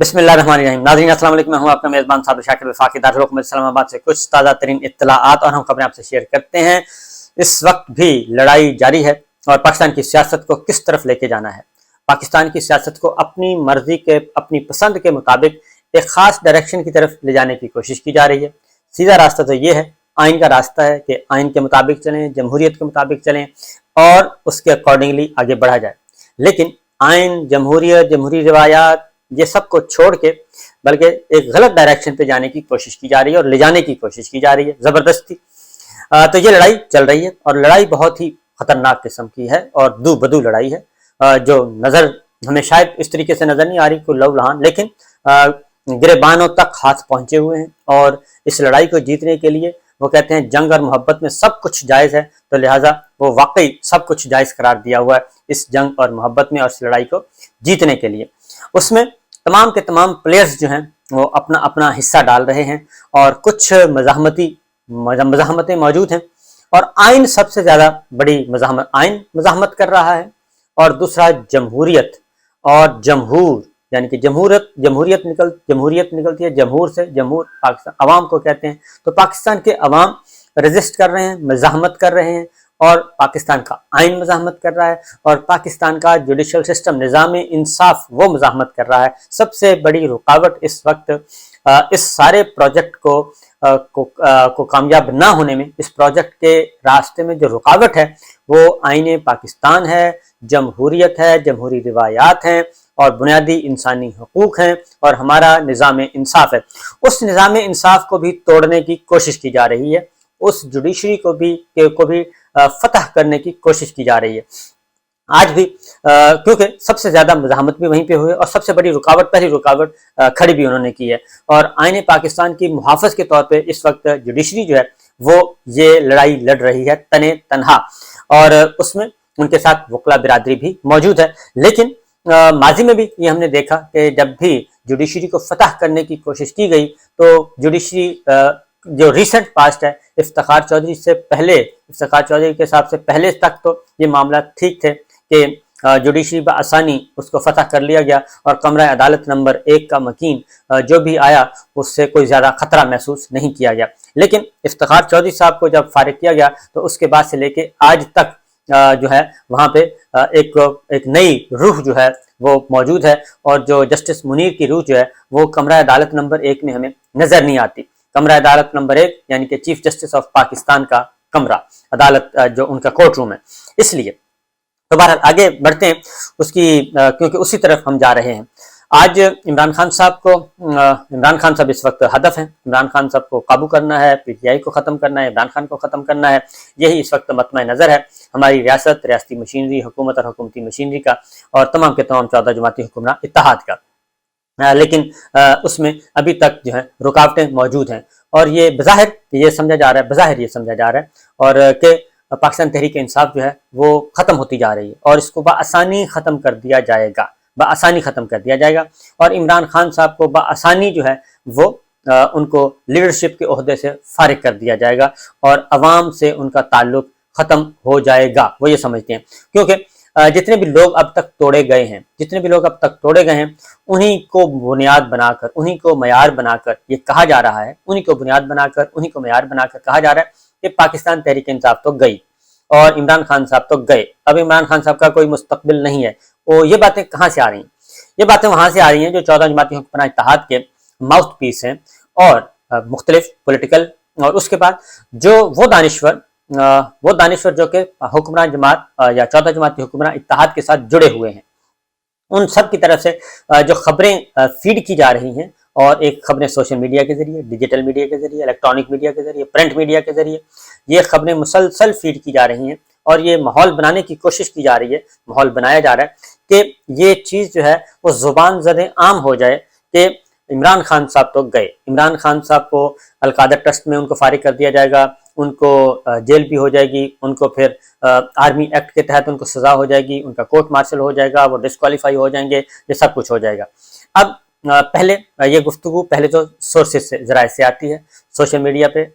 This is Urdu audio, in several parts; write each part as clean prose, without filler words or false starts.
بسم اللہ الرحمن الرحیم. ناظرین السلام علیکم. میں ہوں آپ کا میزبان صابر شاکر وفاقی دارالحکومت اسلام آباد سے کچھ تازہ ترین اطلاعات اور ہم خبریں آپ سے شیئر کرتے ہیں. اس وقت بھی لڑائی جاری ہے اور پاکستان کی سیاست کو کس طرف لے کے جانا ہے. پاکستان کی سیاست کو اپنی مرضی کے اپنی پسند کے مطابق ایک خاص ڈائریکشن کی طرف لے جانے کی کوشش کی جا رہی ہے. سیدھا راستہ تو یہ ہے، آئین کا راستہ ہے کہ آئین کے مطابق چلیں، جمہوریت کے مطابق چلیں اور اس کے اکارڈنگلی آگے بڑھا جائے. لیکن آئین، جمہوریت، جمہوری روایات یہ سب کو چھوڑ کے بلکہ ایک غلط ڈائریکشن پہ جانے کی کوشش کی جا رہی ہے اور لے جانے کی کوشش کی جا رہی ہے زبردستی. تو یہ لڑائی چل رہی ہے اور لڑائی بہت ہی خطرناک قسم کی ہے اور دو بدو لڑائی ہے جو نظر ہمیں شاید اس طریقے سے نظر نہیں آ رہی کوئی لو لہان، لیکن گریبانوں تک ہاتھ پہنچے ہوئے ہیں. اور اس لڑائی کو جیتنے کے لیے وہ کہتے ہیں جنگ اور محبت میں سب کچھ جائز ہے، تو لہٰذا وہ واقعی سب کچھ جائز قرار دیا ہوا ہے اس جنگ اور محبت میں اور اس لڑائی کو جیتنے کے لیے. اس میں تمام کے تمام پلیئرز جو ہیں وہ اپنا اپنا حصہ ڈال رہے ہیں اور کچھ مزاحمتیں موجود ہیں. اور آئین سب سے زیادہ بڑی مزاحمت کر رہا ہے، اور دوسرا جمہوریت اور جمہور، یعنی کہ جمہوریت نکلتی ہے جمہور سے. جمہور پاکستان عوام کو کہتے ہیں. تو پاکستان کے عوام رجسٹ کر رہے ہیں، مزاحمت کر رہے ہیں، اور پاکستان کا آئین مزاحمت کر رہا ہے، اور پاکستان کا جوڈیشل سسٹم، نظام انصاف وہ مزاحمت کر رہا ہے. سب سے بڑی رکاوٹ اس وقت اس سارے پروجیکٹ کو کامیاب نہ ہونے میں، اس پروجیکٹ کے راستے میں جو رکاوٹ ہے وہ آئین پاکستان ہے، جمہوریت ہے، جمہوری روایات ہیں اور بنیادی انسانی حقوق ہیں اور ہمارا نظام انصاف ہے. اس نظام انصاف کو بھی توڑنے کی کوشش کی جا رہی ہے، اس جوڈیشری کو بھی فتح کرنے کی کوشش کی جا رہی ہے. آج بھی کیونکہ سب سے زیادہ مزاحمت بھی وہیں پہ ہوئی اور سب سے بڑی پہلی رکاوٹ کھڑی بھی انہوں نے کی ہے. اور آئین پاکستان کی محافظ کے طور پہ اس وقت جوڈیشری جو ہے وہ یہ لڑائی لڑ رہی ہے تنہا، اور اس میں ان کے ساتھ وکلا برادری بھی موجود ہے. لیکن ماضی میں بھی یہ ہم نے دیکھا کہ جب بھی جوڈیشری کو فتح کرنے کی کوشش کی گئی تو جوڈیشری جو ریسنٹ پاسٹ ہے، افتخار چودھری کے حساب سے پہلے تک تو یہ معاملات ٹھیک تھے کہ جوڈیشری بآسانی اس کو فتح کر لیا گیا اور کمرہ عدالت نمبر 1 کا مکین جو بھی آیا اس سے کوئی زیادہ خطرہ محسوس نہیں کیا گیا. لیکن افتخار چودھری صاحب کو جب فارغ کیا گیا تو اس کے بعد سے لے کے آج تک جو ہے وہاں پہ ایک نئی روح جو ہے وہ موجود ہے، اور جو جسٹس منیر کی روح جو ہے وہ کمرہ عدالت نمبر 1 میں ہمیں نظر نہیں آتی. کمرہ عدالت نمبر 1 یعنی کہ چیف جسٹس آف پاکستان کا کمرہ عدالت جو ان کا کورٹ روم ہے. اس لیے تو بہرحال آگے بڑھتے ہیں کیونکہ اسی طرف ہم جا رہے ہیں. آج عمران خان صاحب اس وقت ہدف ہیں. عمران خان صاحب کو قابو کرنا ہے، پی ٹی آئی کو ختم کرنا ہے، عمران خان کو ختم کرنا ہے. یہی اس وقت مطمع نظر ہے ہماری ریاستی مشینری، حکومت اور حکومتی مشینری کا، اور تمام کے تمام 14 جماعتی حکمراں اتحاد کا. لیکن اس میں ابھی تک جو ہے رکاوٹیں موجود ہیں، اور یہ بظاہر یہ سمجھا جا رہا ہے اور کہ پاکستان تحریک انصاف جو ہے وہ ختم ہوتی جا رہی ہے اور اس کو بآسانی ختم کر دیا جائے گا اور عمران خان صاحب کو بآسانی جو ہے وہ ان کو لیڈرشپ کے عہدے سے فارغ کر دیا جائے گا اور عوام سے ان کا تعلق ختم ہو جائے گا. وہ یہ سمجھتے ہیں کیونکہ جتنے بھی لوگ اب تک توڑے گئے ہیں انہی کو بنیاد بنا کر، انہی کو معیار بنا کر یہ کہا جا رہا ہے، انہی کو معیار بنا کر کہا جا رہا ہے کہ پاکستان تحریک انصاف تو گئی اور عمران خان صاحب تو گئے، اب عمران خان صاحب کا کوئی مستقبل نہیں ہے. یہ باتیں کہاں سے آ رہی ہیں؟ یہ باتیں وہاں سے آ رہی ہیں جو 14 جماعتی حکمراں اتحاد کے ماؤتھ پیس ہیں اور مختلف پولیٹیکل، اور اس کے بعد جو وہ دانشور جو کہ حکمراں جماعت یا 14 جماعتی حکمراں اتحاد کے ساتھ جڑے ہوئے ہیں، ان سب کی طرف سے جو خبریں فیڈ کی جا رہی ہیں، اور ایک خبریں سوشل میڈیا کے ذریعے، ڈیجیٹل میڈیا کے ذریعے، الیکٹرانک میڈیا کے ذریعے، پرنٹ میڈیا کے ذریعے یہ خبریں مسلسل فیڈ کی جا رہی ہیں، اور یہ ماحول بنانے کی کوشش کی جا رہی ہے، ماحول بنایا جا رہا ہے کہ یہ چیز جو ہے وہ زبان زدیں عام ہو جائے کہ عمران خان صاحب تو گئے، عمران خان صاحب کو القادر ٹرسٹ میں ان کو فارغ کر دیا جائے گا، ان کو جیل بھی ہو جائے گی، ان کو پھر آرمی ایکٹ کے تحت ان کو سزا ہو جائے گی، ان کا کورٹ مارشل ہو جائے گا، وہ ڈسکوالیفائی ہو جائیں گے، یہ سب کچھ ہو جائے گا. اب پہلے یہ گفتگو پہلے تو سورسز سے، ذرائع سے آتی ہے، سوشل میڈیا پہ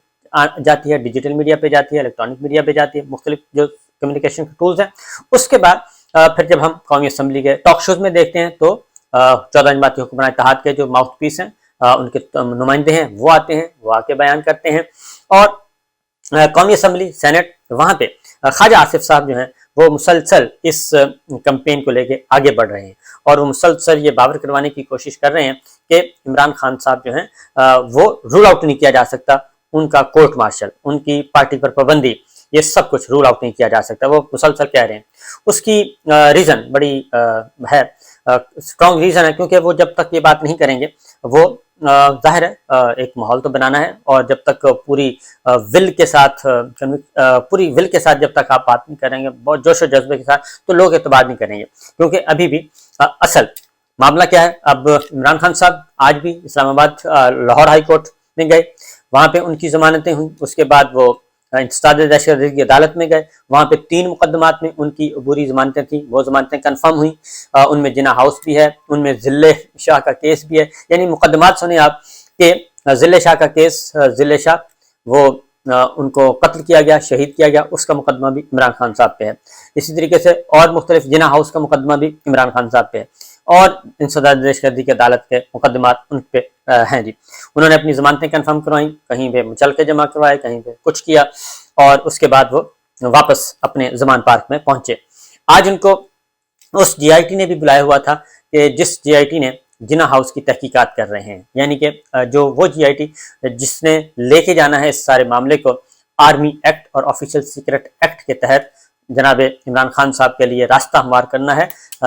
جاتی ہے، ڈیجیٹل میڈیا پہ جاتی ہے، الیکٹرانک میڈیا پہ جاتی ہے، مختلف جو کمیونیکیشن ٹولز ہیں. اس کے بعد پھر جب ہم قومی اسمبلی کے ٹاک شوز میں دیکھتے ہیں تو 14 جماعتی حکمران اتحاد کے جو ماؤتھ پیس ہیں، ان کے نمائندے ہیں، وہ آتے ہیں، وہ آ کے بیان کرتے ہیں، اور قومی اسمبلی سینٹ وہاں پہ خواجہ آصف صاحب جو ہیں وہ مسلسل اس کمپین کو لے کے آگے بڑھ رہے ہیں، اور وہ مسلسل یہ باور کروانے کی کوشش کر رہے ہیں کہ عمران خان صاحب جو ہیں وہ رول آؤٹ نہیں کیا جا سکتا، ان کا کورٹ مارشل، ان کی پارٹی پر پابندی، یہ سب کچھ رول آؤٹ نہیں کیا جا سکتا، وہ مسلسل کہہ رہے ہیں۔ اس کی ریزن بڑی ہے، اسٹرانگ ریزن ہے، کیونکہ وہ جب تک یہ بات نہیں کریں گے، وہ ظاہر ہے ایک ماحول تو بنانا ہے، اور جب تک پوری ول کے ساتھ جب تک آپ بات نہیں کریں گے بہت جوش و جذبے کے ساتھ، تو لوگ اعتبار نہیں کریں گے، کیونکہ ابھی بھی اصل معاملہ کیا ہے۔ اب عمران خان صاحب آج بھی اسلام آباد لاہور ہائی کورٹ میں گئے، وہاں پہ ان کی ضمانتیں ہوئیں، اس کے بعد وہ انسداد دہشت گردی کی عدالت میں گئے، وہاں پہ 3 مقدمات میں ان کی عبوری ضمانتیں تھیں، وہ ضمانتیں کنفرم ہوئیں، ان میں جناح ہاؤس بھی ہے، ان میں ذلِ شاہ کا کیس بھی ہے، یعنی مقدمات سنیں آپ کہ ذلِ شاہ کا کیس، ذلِ شاہ وہ ان کو قتل کیا گیا، شہید کیا گیا، اس کا مقدمہ بھی عمران خان صاحب پہ ہے، اسی طریقے سے اور مختلف جناح ہاؤس کا مقدمہ بھی عمران خان صاحب پہ ہے، اور انسداد دہشت گردی کی عدالت کے مقدمات ان پہ ہیں جی۔ انہوں نے اپنی ضمانتیں کنفرم کروائیں، کہیں پہ مچل کے جمع کروائے، کہیں پہ کچھ کیا، اور اس کے بعد وہ واپس اپنے زمان پارک میں پہنچے۔ آج ان کو اس جی آئی ٹی نے بھی بلایا ہوا تھا کہ جس جی آئی ٹی نے جناح ہاؤس کی تحقیقات کر رہے ہیں، یعنی کہ جو وہ جی آئی ٹی جس نے لے کے جانا ہے اس سارے معاملے کو آرمی ایکٹ اور آفیشل سیکرٹ ایکٹ کے تحت جناب عمران خان صاحب کے لیے راستہ ہموار کرنا ہے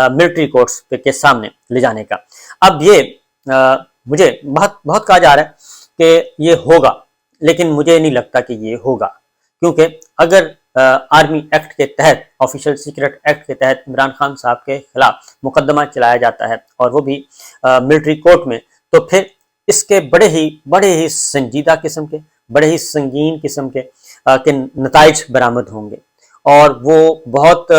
ملٹری کورٹس کے سامنے لے جانے کا۔ اب یہ مجھے بہت کہا جا رہا ہے کہ یہ ہوگا، لیکن مجھے نہیں لگتا کہ یہ ہوگا، کیونکہ اگر آرمی ایکٹ کے تحت، آفیشل سیکرٹ ایکٹ کے تحت عمران خان صاحب کے خلاف مقدمہ چلایا جاتا ہے، اور وہ بھی ملٹری کورٹ میں، تو پھر اس کے بڑے ہی سنجیدہ قسم کے، بڑے ہی سنگین قسم کے نتائج برآمد ہوں گے، اور وہ بہت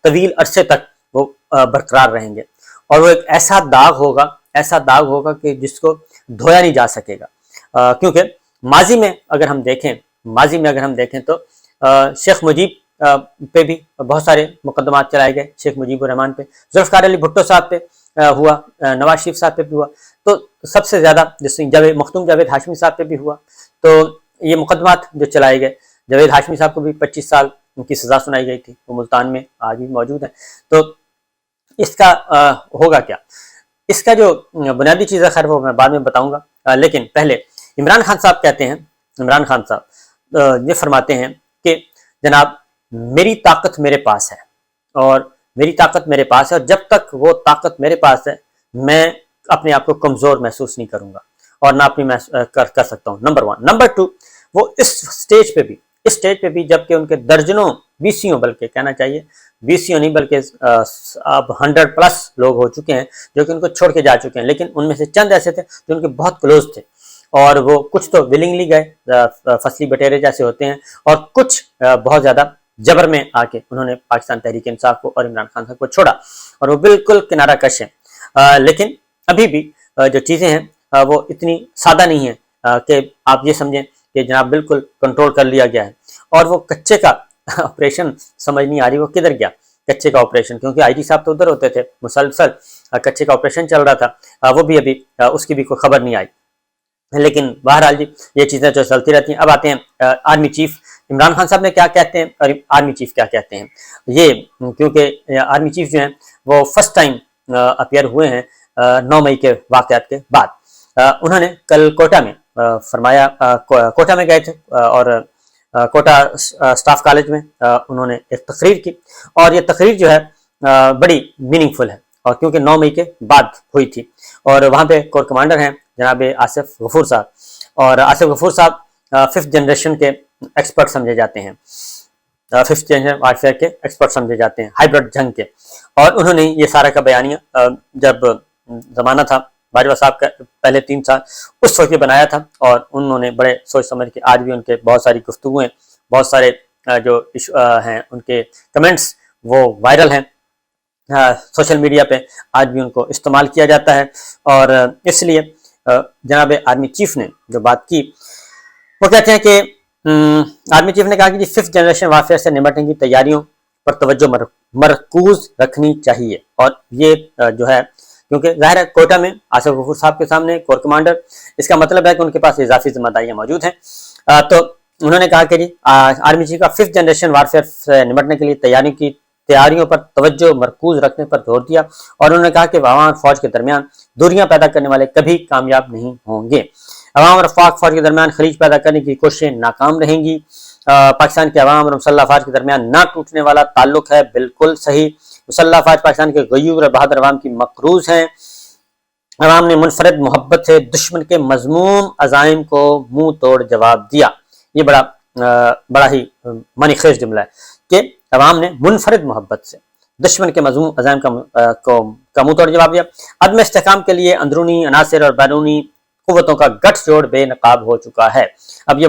طویل عرصے تک وہ برقرار رہیں گے، اور وہ ایک ایسا داغ ہوگا کہ جس کو دھویا نہیں جا سکے گا، کیونکہ ماضی میں اگر ہم دیکھیں تو شیخ مجیب پہ بھی بہت سارے مقدمات چلائے گئے، شیخ مجیب الرحمان پہ، ذوالفقار علی بھٹو صاحب پہ ہوا، نواز شریف صاحب پہ بھی ہوا، تو سب سے زیادہ مختوم جاوید ہاشمی صاحب پہ بھی ہوا، تو یہ مقدمات جو چلائے گئے، جاوید ہاشمی صاحب کو بھی 25 سال ان کی سزا سنائی گئی تھی، وہ ملتان میں آج بھی موجود ہیں، تو اس کا ہوگا کیا؟ اس کا جو بنیادی چیز ہے، خیر وہ میں بعد میں بتاؤں گا، لیکن پہلے عمران خان صاحب کہتے ہیں، عمران خان صاحب یہ فرماتے ہیں کہ جناب میری طاقت میرے پاس ہے، اور میری طاقت میرے پاس ہے، اور جب تک وہ طاقت میرے پاس ہے میں اپنے آپ کو کمزور محسوس نہیں کروں گا، اور نہ اپنی کر سکتا ہوں، نمبر 1۔ نمبر 2، وہ اس سٹیج پہ بھی جبکہ ان کے درجنوں 20 بلکہ کہنا چاہیے 20 نہیں بلکہ اب 100+ لوگ ہو چکے ہیں جو کہ ان کو چھوڑ کے جا چکے ہیں، لیکن ان میں سے چند ایسے تھے جو ان کے بہت کلوز تھے، اور وہ کچھ تو ولنگلی گئے، فصلی بٹیرے جیسے ہوتے ہیں، اور کچھ بہت زیادہ جبر میں آ کے انہوں نے پاکستان تحریک انصاف کو اور عمران خان صاحب کو چھوڑا، اور وہ بالکل کنارہ کش ہیں، لیکن ابھی بھی جو چیزیں ہیں وہ اتنی سادہ نہیں ہیں کہ آپ یہ سمجھیں کہ جناب بالکل کنٹرول کر لیا گیا ہے، اور وہ کچے کا آپریشن سمجھ نہیں آ رہی وہ کدھر گیا کچے کا آپریشن، کیونکہ آئی جی صاحب تو ادھر ہوتے تھے، مسلسل کچے کا آپریشن چل رہا تھا، وہ بھی ابھی اس کی بھی کوئی خبر نہیں آئی، لیکن بہرحال جی یہ چیزیں جو چلتی رہتی ہیں۔ اب آتے ہیں آرمی چیف عمران خان صاحب نے کیا کہتے ہیں، اور آرمی چیف کیا کہتے ہیں، یہ کیونکہ آرمی چیف جو ہیں وہ فرسٹ ٹائم اپیئر ہوئے ہیں 9 مئی کے واقعات کے بعد، انہوں نے کل کوٹا میں فرمایا، کوٹا میں گئے تھے، اور کوٹا سٹاف کالج میں انہوں نے ایک تقریر کی، اور یہ تقریر جو ہے بڑی میننگ فل ہے، اور کیونکہ 9 مئی کے بعد ہوئی تھی، اور وہاں پہ کور کمانڈر ہیں جناب آصف غفور صاحب، اور آصف غفور صاحب 5th جنریشن کے ایکسپرٹ سمجھے جاتے ہیں، 5th جنریشن وارفیئر کے ایکسپرٹ سمجھے جاتے ہیں، ہائیبرڈ جنگ کے، اور انہوں نے یہ سارا کا بیانیہ جب زمانہ تھا باجوہ صاحب کا پہلے 3 سال اس وقت بنایا تھا، اور انہوں نے بڑے سوچ سمجھ کے، آج بھی ان کے بہت ساری گفتگویں، بہت سارے جو ہیں ان کے کمنٹس وہ وائرل ہیں سوشل میڈیا پہ، آج بھی ان کو استعمال کیا جاتا ہے، اور اس لیے جناب آرمی چیف نے جو بات کی وہ کہتے ہیں کہ آرمی چیف نے کہا کہ جی 5th جنریشن وارفیئر سے نمٹنے کی تیاریوں پر توجہ مرکوز رکھنی چاہیے، اور یہ جو ہے کیونکہ ظاہر ہے کوئٹہ میں آصف غفور صاحب کے سامنے کور کمانڈر، اس کا مطلب ہے کہ ان کے پاس اضافی ذمہ داریاں موجود ہیں۔ تو انہوں نے کہا کہ جی آرمی چیف کا 5th جنریشن وارفیئر سے نمٹنے کے لیے تیاریوں پر توجہ مرکوز رکھنے پر زور دیا، اور انہوں نے کہا کہ عوام اور فوج کے درمیان دوریاں پیدا کرنے والے کبھی کامیاب نہیں ہوں گے۔ عوام اور افواج فوج کے درمیان خلیج پیدا کرنے کی کوششیں ناکام رہیں گی۔ پاکستان کے عوام اور مسلح افواج کے درمیان نہ ٹوٹنے والا تعلق ہے، بالکل صحیح۔ مسلح افواج پاکستان کے غیور اور بہادر عوام کی مقروض ہیں۔ عوام نے منفرد محبت سے دشمن کے مذموم عزائم کو منہ توڑ جواب دیا۔ یہ بڑا ہی معنی خیز جملہ ہے کہ عوام نے منفرد محبت سے دشمن کے مذموم عزائم کا منہ توڑ جواب دیا۔ عدم استحکام کے لیے اندرونی عناصر اور بیرونی قوتوں کا گٹھ جوڑ بے نقاب ہو چکا ہے۔ اب یہ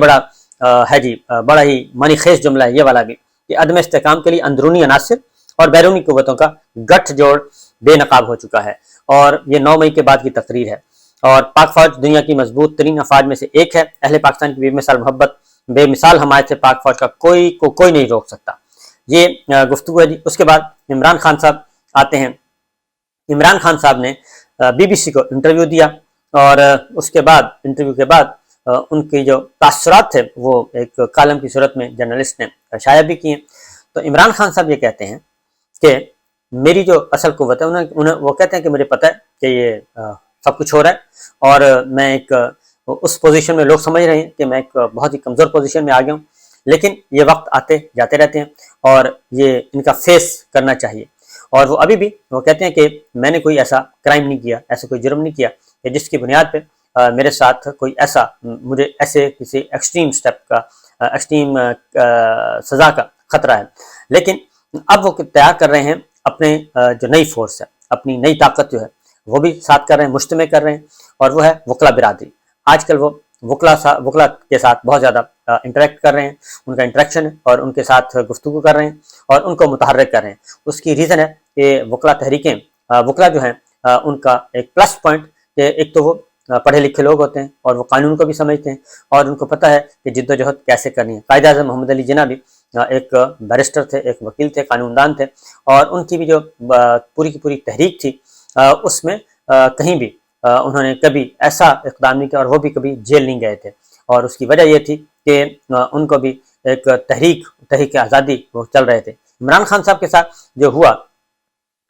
ہے جی بڑا ہی معنی خیز جملہ ہے یہ والا بھی، کہ عدم استحکام کے لیے اندرونی عناصر اور بیرونی قوتوں کا گٹھ جوڑ بے نقاب ہو چکا ہے، اور یہ 9 مئی کے بعد کی تقریر ہے۔ اور پاک فوج دنیا کی مضبوط ترین افواج میں سے ایک ہے۔ اہل پاکستان کی بے مثال محبت، بے مثال حمایت سے پاک فوج کا کوئی نہیں روک سکتا۔ یہ گفتگو ہے جی۔ اس کے بعد عمران خان صاحب آتے ہیں۔ عمران خان صاحب نے BBC کو انٹرویو دیا، اور اس کے بعد انٹرویو کے بعد ان کی جو تاثرات تھے وہ ایک کالم کی صورت میں جرنلسٹ نے شائع بھی کیے۔ تو عمران خان صاحب یہ کہتے ہیں کہ میری جو اصل قوت ہے، وہ کہتے ہیں کہ مجھے پتہ ہے کہ یہ سب کچھ ہو رہا ہے، اور میں ایک اس پوزیشن میں، لوگ سمجھ رہے ہیں کہ میں ایک بہت ہی کمزور پوزیشن میں آ گیا ہوں، لیکن یہ وقت آتے جاتے رہتے ہیں، اور یہ ان کا فیس کرنا چاہیے۔ اور وہ ابھی بھی وہ کہتے ہیں کہ میں نے کوئی ایسا کرائم نہیں کیا، ایسا کوئی جرم نہیں کیا کہ جس کی بنیاد پہ میرے ساتھ کوئی ایسا، مجھے ایسے کسی ایکسٹریم سٹیپ کا، ایکسٹریم سزا کا خطرہ ہے۔ لیکن اب وہ تیار کر رہے ہیں اپنے جو نئی فورس ہے، اپنی نئی طاقت جو ہے وہ بھی ساتھ کر رہے ہیں، مجتمع کر رہے ہیں، اور وہ ہے وکلا برادری۔ آج کل وہ وکلا کے ساتھ بہت زیادہ انٹریکٹ کر رہے ہیں، ان کا انٹریکشن ہے، اور ان کے ساتھ گفتگو کر رہے ہیں، اور ان کو متحرک کر رہے ہیں۔ اس کی ریزن ہے کہ وکلا تحریکیں، وکلا جو ہیں ان کا ایک پلس پوائنٹ کہ ایک تو وہ پڑھے لکھے لوگ ہوتے ہیں، اور وہ قانون کو بھی سمجھتے ہیں، اور ان کو پتہ ہے کہ جد و جہد کیسے کرنی ہے۔ قائد اعظم محمد علی جناح بھی ایک بیرسٹر تھے، ایک وکیل تھے، قانون دان تھے، اور ان کی بھی جو پوری کی پوری تحریک تھی اس میں کہیں بھی انہوں نے کبھی ایسا اقدام نہیں کیا، اور وہ بھی کبھی جیل نہیں گئے تھے۔ اور اس کی وجہ یہ تھی کہ ان کو بھی ایک تحریک آزادی وہ چل رہے تھے۔ عمران خان صاحب کے ساتھ جو ہوا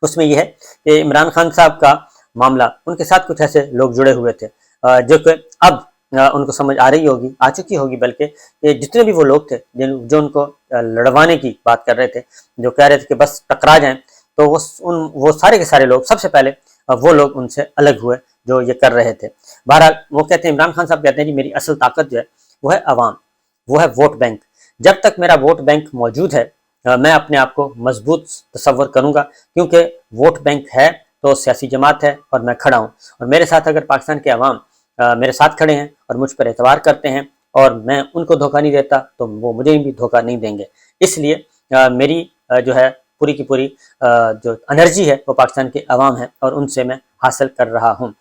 اس میں یہ ہے کہ عمران خان صاحب کا معاملہ، ان کے ساتھ کچھ ایسے لوگ جڑے ہوئے تھے جو کہ اب ان کو سمجھ آ چکی ہوگی بلکہ کہ جتنے بھی وہ لوگ تھے جو ان کو لڑوانے کی بات کر رہے تھے، جو کہہ رہے تھے کہ بس ٹکرا جائیں، تو وہ سارے کے سارے لوگ، سب سے پہلے وہ لوگ ان سے الگ ہوئے جو یہ کر رہے تھے۔ بہرحال وہ کہتے ہیں، عمران خان صاحب کہتے ہیں کہ میری اصل طاقت جو ہے وہ ہے عوام، وہ ہے ووٹ بینک۔ جب تک میرا ووٹ بینک موجود ہے میں اپنے آپ کو مضبوط تصور کروں گا، کیونکہ ووٹ بینک ہے تو سیاسی جماعت ہے، اور میں کھڑا ہوں، اور میرے ساتھ اگر پاکستان کے عوام میرے ساتھ کھڑے ہیں اور مجھ پر اعتبار کرتے ہیں، اور میں ان کو دھوکہ نہیں دیتا تو وہ مجھے بھی دھوکہ نہیں دیں گے۔ اس لیے میری جو ہے پوری کی پوری جو انرجی ہے وہ پاکستان کے عوام ہے، اور ان سے میں حاصل کر رہا ہوں۔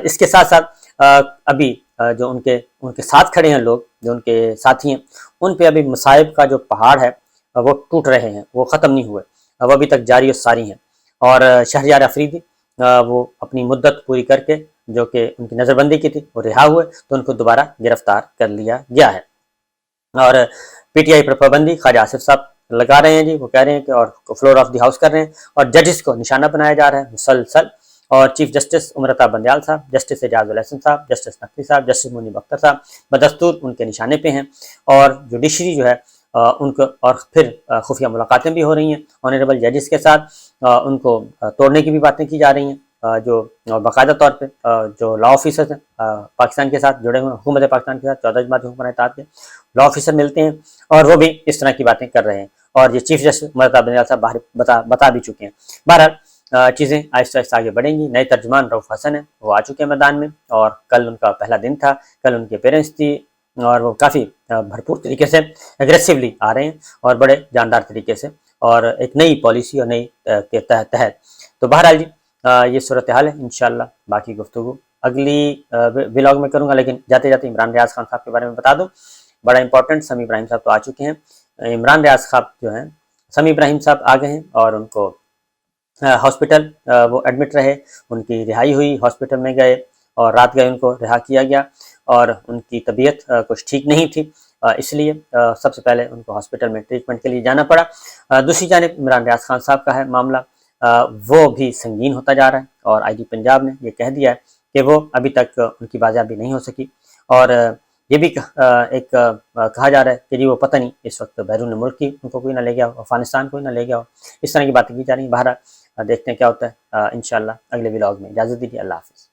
اس کے ساتھ ساتھ ابھی جو ان کے ساتھ کھڑے ہیں لوگ، جو ان کے ساتھی ہیں، ان پہ ابھی مصائب کا جو پہاڑ ہے وہ ٹوٹ رہے ہیں، وہ ختم نہیں ہوئے، وہ ابھی تک جاری و ساری ہیں۔ اور شہریار افریدی وہ اپنی مدت پوری کر کے، جو کہ ان کی نظر بندی کی تھی، وہ رہا ہوئے، تو ان کو دوبارہ گرفتار کر لیا گیا ہے۔ اور پی ٹی آئی پر پابندی خواجہ آصف صاحب لگا رہے ہیں جی، وہ کہہ رہے ہیں کہ اور فلور آف دی ہاؤس کر رہے ہیں، اور ججز کو نشانہ بنایا جا رہا ہے مسلسل۔ اور چیف جسٹس امرتا بندیال صاحب، جسٹس اعجاز الحسن صاحب، جسٹس نقوی صاحب، جسٹس منیب اختر صاحب بدستور ان کے نشانے پہ ہیں، اور جوڈیشری جو ہے ان کو، اور پھر خفیہ ملاقاتیں بھی ہو رہی ہیں آنریبل ججز کے ساتھ، ان کو توڑنے کی بھی باتیں کی جا رہی ہیں۔ جو باقاعدہ طور پہ جو لا آفیسرز ہیں پاکستان کے ساتھ جڑے ہوئے ہیں، حکومت پاکستان کے ساتھ 14 جماعت حکمران اتحاد کے لا آفیسر ملتے ہیں، اور وہ بھی اس طرح کی باتیں کر رہے ہیں، اور یہ چیف جسٹس امرتا بندیال صاحب باہر بتا بھی چکے ہیں۔ بہرحال چیزیں آہستہ آہستہ آگے بڑھیں گی۔ نئے ترجمان رؤف حسن ہیں، وہ آ چکے ہیں میدان میں، اور کل ان کا پہلا دن تھا، کل ان کی اپیرنس تھی، اور وہ کافی بھرپور طریقے سے اگریسولی آ رہے ہیں، اور بڑے جاندار طریقے سے، اور ایک نئی پالیسی اور نئی کے تحت۔ تو بہرحال جی یہ صورتحال ہے۔ انشاءاللہ باقی گفتگو اگلی ولاگ میں کروں گا، لیکن جاتے جاتے عمران ریاض خان صاحب کے بارے میں بتا دوں، بڑا امپورٹنٹ۔ سمیع ابراہیم صاحب تو آ چکے ہیں، عمران ریاض صاحب جو ہیں، سمیع ابراہیم صاحب آ گئے ہیں، اور ان کو ہاسپٹل وہ ایڈمٹ رہے، ان کی رہائی ہوئی، ہاسپٹل میں گئے اور رات گئے ان کو رہا کیا گیا، اور ان کی طبیعت کچھ ٹھیک نہیں تھی، اس لیے سب سے پہلے ان کو ہاسپٹل میں ٹریٹمنٹ کے لیے جانا پڑا۔ دوسری جانب عمران ریاض خان صاحب کا ہے معاملہ، وہ بھی سنگین ہوتا جا رہا ہے، اور آئی جی پنجاب نے یہ کہہ دیا ہے کہ وہ ابھی تک ان کی بازیابی نہیں ہو سکی، اور یہ بھی ایک کہا جا رہا ہے کہ جی وہ پتہ نہیں اس وقت بیرون ملک کی ان کو کوئی نہ لے گیا ہو، افغانستان کوئی نہ لے گیا ہو، اس طرح کی باتیں کی جا رہی ہیں۔ بہرحال دیکھتے ہیں کیا ہوتا ہے، انشاءاللہ اگلے ولاگ میں اجازت دیجیے، اللہ حافظ۔